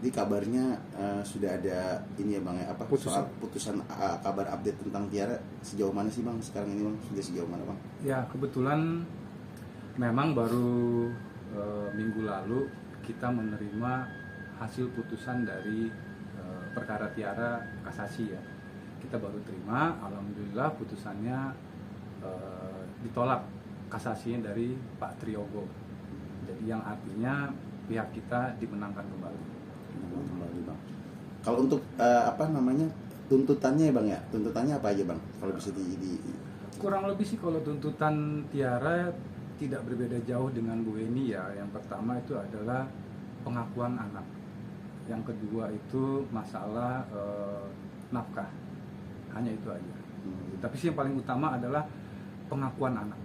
Jadi kabarnya sudah ada ini ya Bang ya, apa Putusan. soal putusan kabar update tentang Tiara sejauh mana sih Bang sekarang ini Bang? Sudah sejauh mana Bang? Ya, kebetulan memang baru minggu lalu kita menerima hasil putusan dari perkara Tiara kasasi ya. Kita baru terima, alhamdulillah putusannya ditolak kasasinya dari Pak Triyogo. Jadi yang artinya pihak kita dimenangkan kembali. Kembali Bang. Kalau untuk tuntutannya ya Bang ya, tuntutannya apa aja Bang? Kalau bisa Kurang lebih sih kalau tuntutan Tiara tidak berbeda jauh dengan Bu Eni ya. Yang pertama itu adalah pengakuan anak. Yang kedua itu masalah nafkah. Hanya itu aja. Tapi sih yang paling utama adalah pengakuan anak.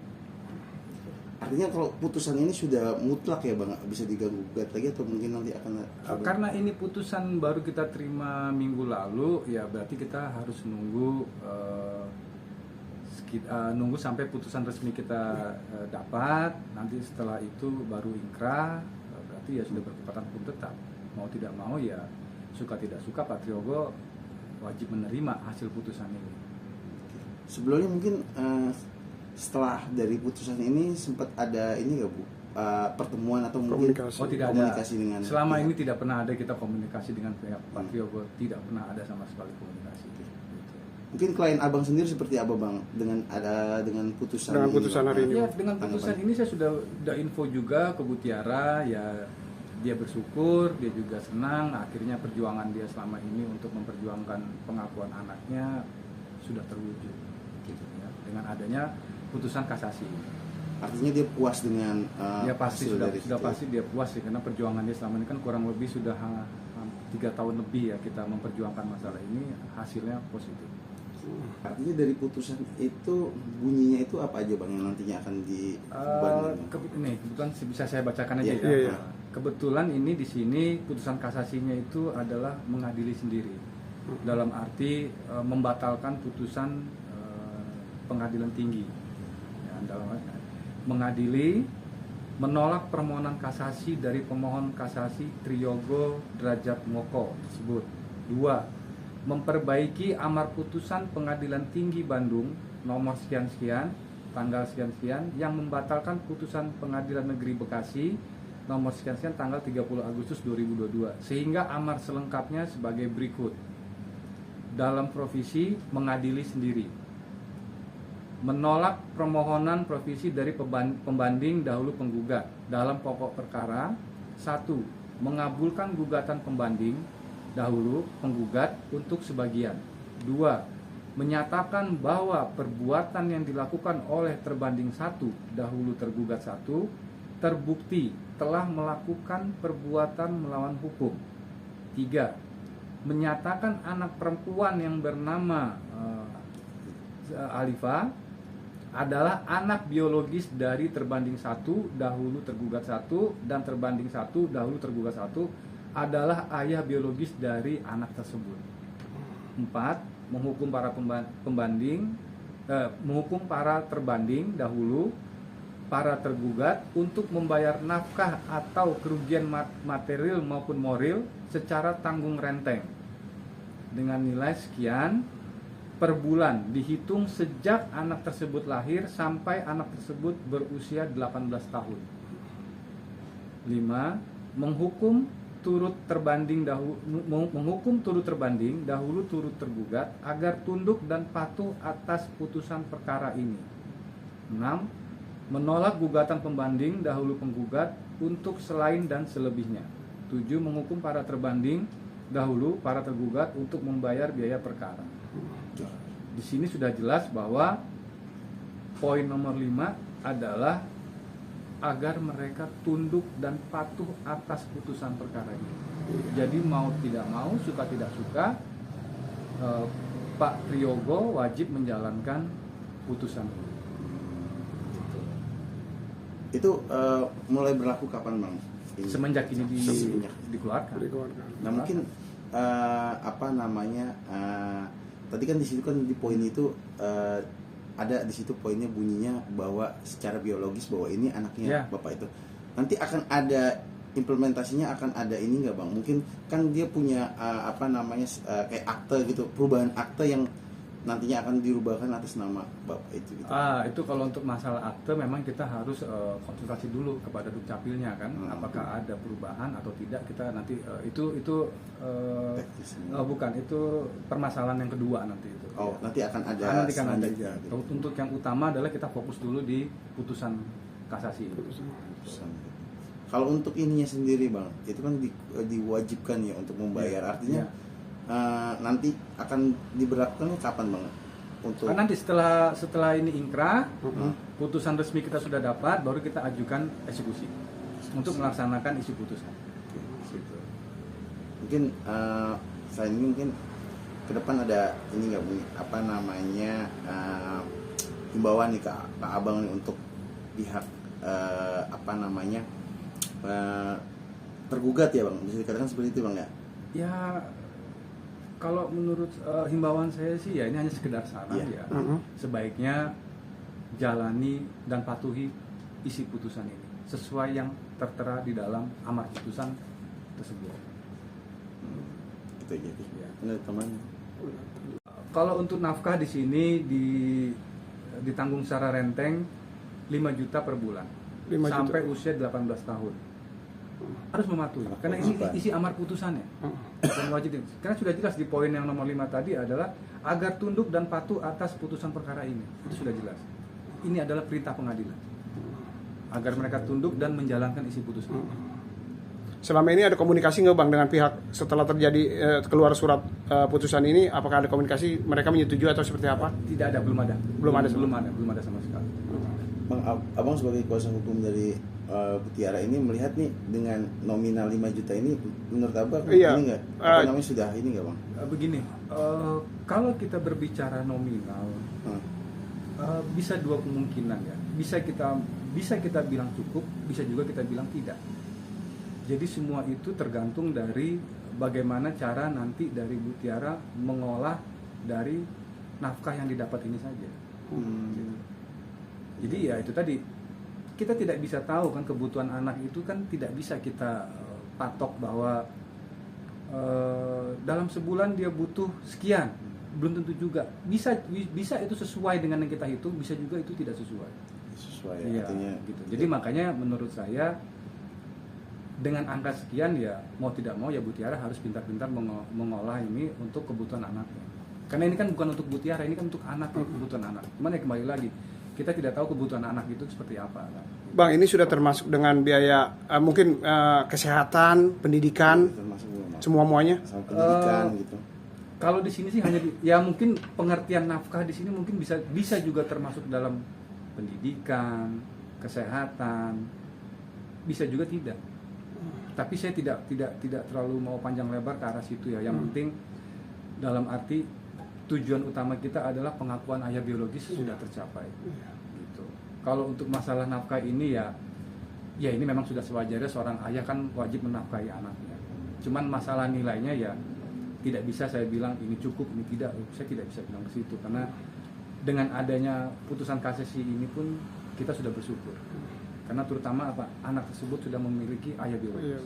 Artinya kalau putusan ini sudah mutlak ya Bang, bisa diganggu-gugat lagi atau mungkin nanti akan Karena ini putusan baru kita terima minggu lalu, ya berarti kita harus nunggu nunggu sampai putusan resmi kita dapat. Nanti setelah itu baru inkrah, berarti ya sudah berkekuatan hukum tetap. Mau tidak mau ya suka tidak suka Pak Triyogo wajib menerima hasil putusan ini. Sebelumnya mungkin setelah dari putusan ini sempat ada ini nggak Bu, pertemuan atau mungkin Komunikasi. Tidak komunikasi ada. dengan Selama pihak? ini tidak pernah ada kita komunikasi dengan pihak Pak Triyogo, tidak pernah ada sama sekali komunikasi. Gitu. Mungkin klien Abang sendiri seperti apa Bang dengan putusan Dengan ini, putusan Bang? hari ini. Ya, dengan putusan Tanggapan. ini saya sudah info juga ke Bu Tiara, ya dia bersyukur, dia juga senang akhirnya perjuangan dia selama ini untuk memperjuangkan pengakuan anaknya sudah terwujud gitu ya, dengan adanya putusan kasasi. Artinya dia puas dengan Ya pasti hasil sudah dari situ. pasti dia puas sih, karena perjuangan dia selama ini kan kurang lebih sudah 3 tahun lebih ya kita memperjuangkan masalah ini, hasilnya positif. Artinya dari putusan itu bunyinya itu apa aja Bang yang nantinya akan dibebankan? Nih kebetulan bisa saya bacakan aja Iya, ya. iya. Kebetulan ini di sini putusan kasasinya itu adalah mengadili sendiri, dalam arti membatalkan putusan pengadilan tinggi. Ya, dalam arti mengadili, menolak permohonan kasasi dari pemohon kasasi Triyogo Derajat Moko tersebut. 2. Memperbaiki amar putusan Pengadilan Tinggi Bandung nomor sekian-sekian tanggal sekian-sekian yang membatalkan putusan Pengadilan Negeri Bekasi nomor sekian-sekian tanggal 30 Agustus 2022, sehingga amar selengkapnya sebagai berikut. Dalam provisi mengadili sendiri, menolak permohonan provisi dari pembanding dahulu penggugat dalam pokok perkara. 1. Mengabulkan gugatan pembanding dahulu penggugat untuk sebagian. 2. Menyatakan bahwa perbuatan yang dilakukan oleh terbanding 1 dahulu tergugat 1 terbukti telah melakukan perbuatan melawan hukum. 3. Menyatakan anak perempuan yang bernama Alifa adalah anak biologis dari terbanding 1 dahulu tergugat 1 dan terbanding 1 dahulu tergugat 1 adalah ayah biologis dari anak tersebut. 4. Menghukum para menghukum para terbanding dahulu para tergugat untuk membayar nafkah atau kerugian material maupun moral secara tanggung renteng dengan nilai sekian per bulan dihitung sejak anak tersebut lahir sampai anak tersebut berusia 18 tahun. 5. Menghukum turut terbanding dahulu turut tergugat agar tunduk dan patuh atas putusan perkara ini. 6. Menolak gugatan pembanding dahulu penggugat untuk selain dan selebihnya. 7. Menghukum para terbanding dahulu para tergugat untuk membayar biaya perkara. Di sini sudah jelas bahwa poin nomor 5 adalah agar mereka tunduk dan patuh atas putusan perkara ini. Jadi mau tidak mau, suka tidak suka, Pak Triyogo wajib menjalankan putusan ini. Itu mulai berlaku kapan Bang? Semenjak ini Semenjak. dikeluarkan. Nah mungkin tadi kan di situ kan di poin itu ada di situ poinnya bunyinya bahwa secara biologis bahwa ini anaknya Ya. bapak itu. Nanti akan ada implementasinya akan ada ini nggak bang? Mungkin kan dia punya kayak akte gitu, perubahan akte yang nantinya akan dirubahkan atas nama bapak itu gitu. Itu kalau untuk masalah akte memang kita harus konsultasi dulu kepada Dukcapilnya kan, apakah ada perubahan atau tidak. Kita nanti bukan itu permasalahan yang kedua nanti itu. Nanti akan ada. Nanti kan ada ya. Gitu. Untuk yang utama adalah kita fokus dulu di putusan kasasi. Kalau untuk ininya sendiri bang, itu kan diwajibkan ya untuk membayar. Artinya nanti akan diberlakukan kapan bang? Nanti setelah ini ingkrah, putusan resmi kita sudah dapat, baru kita ajukan eksekusi untuk melaksanakan isi putusan. Gitu. Mungkin selain ini mungkin ke depan ada ini nggak bu? Himbauan nih ke abang nih untuk pihak tergugat ya bang, bisa dikatakan seperti itu bang ya? Ya kalau menurut himbauan saya sih ya ini hanya sekedar saran ya. Sebaiknya jalani dan patuhi isi putusan ini sesuai yang tertera di dalam amar putusan tersebut. Itu jadi. Ya. Teman. Kalau untuk nafkah di sini ditanggung secara renteng 5 juta per bulan sampai usia 18 tahun. Harus mematuhi karena ini isi amar putusannya dan wajib, karena sudah jelas di poin yang nomor 5 tadi adalah agar tunduk dan patuh atas putusan perkara ini. Itu sudah jelas, ini adalah perintah pengadilan agar mereka tunduk dan menjalankan isi putusan. Selama ini ada komunikasi nggak bang dengan pihak setelah terjadi keluar surat putusan ini? Apakah ada komunikasi, mereka menyetujui atau seperti apa? Tidak ada, belum ada sama sekali. Bang, abang sebagai kuasa hukum dari Mutiara ini melihat nih dengan nominal 5 juta ini, menurut abang ini nggak? Namanya sudah ini nggak bang? Begini, kalau kita berbicara nominal, bisa dua kemungkinan ya. Bisa kita bilang cukup, bisa juga kita bilang tidak. Jadi semua itu tergantung dari bagaimana cara nanti dari Mutiara mengolah dari nafkah yang didapat ini saja. Jadi ya itu tadi, kita tidak bisa tahu kan kebutuhan anak itu kan tidak bisa kita patok bahwa dalam sebulan dia butuh sekian, belum tentu juga. Bisa itu sesuai dengan yang kita hitung, bisa juga itu tidak sesuai. Ya, artinya gitu. Jadi makanya menurut saya dengan angka sekian ya mau tidak mau ya Mutiara harus pintar-pintar mengolah ini untuk kebutuhan anaknya. Karena ini kan bukan untuk Mutiara, ini kan untuk anak, kebutuhan anak. Cuman ya kembali lagi, kita tidak tahu kebutuhan anak itu seperti apa. Bang, ini sudah termasuk dengan biaya mungkin kesehatan, pendidikan, semua-muanya. Pendidikan gitu. Kalau di sini sih hanya ya mungkin pengertian nafkah di sini mungkin bisa juga termasuk dalam pendidikan, kesehatan, bisa juga tidak. Tapi saya tidak terlalu mau panjang lebar ke arah situ ya. Yang penting dalam arti tujuan utama kita adalah pengakuan ayah biologis sudah tercapai. Gitu. Kalau untuk masalah nafkah ini ya ini memang sudah sewajarnya seorang ayah kan wajib menafkahi anaknya. Cuman masalah nilainya ya tidak bisa saya bilang ini cukup, ini tidak. Saya tidak bisa bilang ke situ karena dengan adanya putusan kasasi ini pun kita sudah bersyukur. Karena terutama anak tersebut sudah memiliki ayah biologis.